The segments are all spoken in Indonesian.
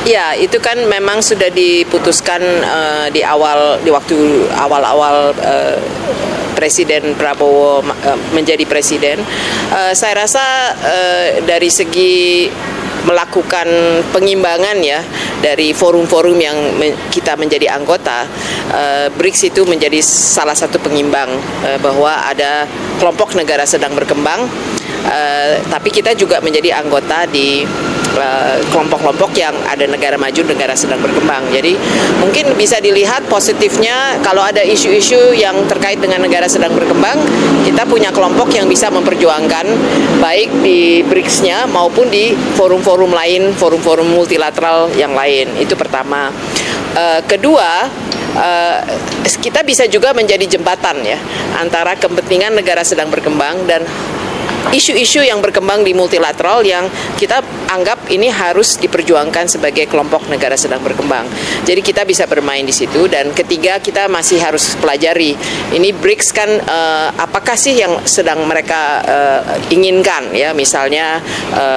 Ya, itu kan memang sudah diputuskan di waktu awal-awal Presiden Prabowo menjadi presiden. Saya rasa dari segi melakukan pengimbangan ya dari forum-forum yang kita menjadi anggota, BRICS itu menjadi salah satu pengimbang bahwa ada kelompok negara sedang berkembang, tapi kita juga menjadi anggota di kelompok-kelompok yang ada negara maju, negara sedang berkembang. Jadi mungkin bisa dilihat positifnya kalau ada isu-isu yang terkait dengan negara sedang berkembang, kita punya kelompok yang bisa memperjuangkan baik di BRICS-nya maupun di forum-forum lain, forum-forum multilateral yang lain. Itu pertama. Kedua, kita bisa juga menjadi jembatan ya antara kepentingan negara sedang berkembang dan isu-isu yang berkembang di multilateral yang kita anggap ini harus diperjuangkan sebagai kelompok negara sedang berkembang. Jadi kita bisa bermain di situ. Dan ketiga, kita masih harus pelajari ini BRICS kan apakah sih yang sedang mereka inginkan ya, misalnya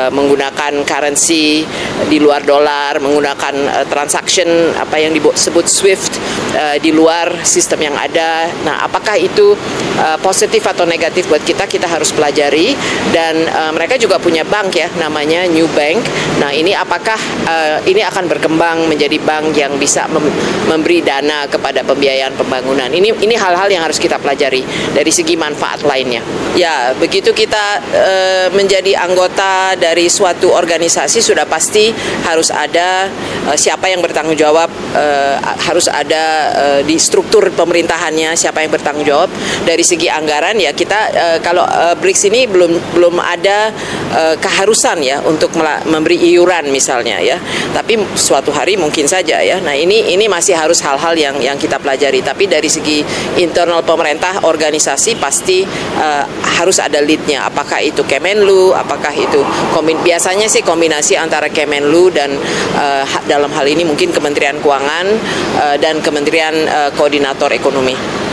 menggunakan currency di luar dolar, menggunakan transaction apa yang disebut SWIFT di luar sistem yang ada. Nah, apakah itu positif atau negatif buat kita harus pelajari. Dan mereka juga punya bank ya, namanya New Bank. Nah, ini apakah ini akan berkembang menjadi bank yang bisa memberi dana kepada pembiayaan pembangunan. Ini hal-hal yang harus kita pelajari dari segi manfaat lainnya. Ya, begitu kita menjadi anggota dari suatu organisasi, sudah pasti harus ada siapa yang bertanggung jawab, harus ada di struktur pemerintahannya siapa yang bertanggung jawab. Dari segi anggaran ya kita kalau BRICS ini belum ada keharusan ya untuk memberi iuran misalnya ya, tapi suatu hari mungkin saja ya. Nah, ini masih harus hal-hal yang kita pelajari. Tapi dari segi internal pemerintah organisasi pasti harus ada leadnya. Apakah itu Kemenlu, apakah itu biasanya sih kombinasi antara Kemenlu dan dalam hal ini mungkin Kementerian Keuangan dan Kementerian Koordinator Ekonomi.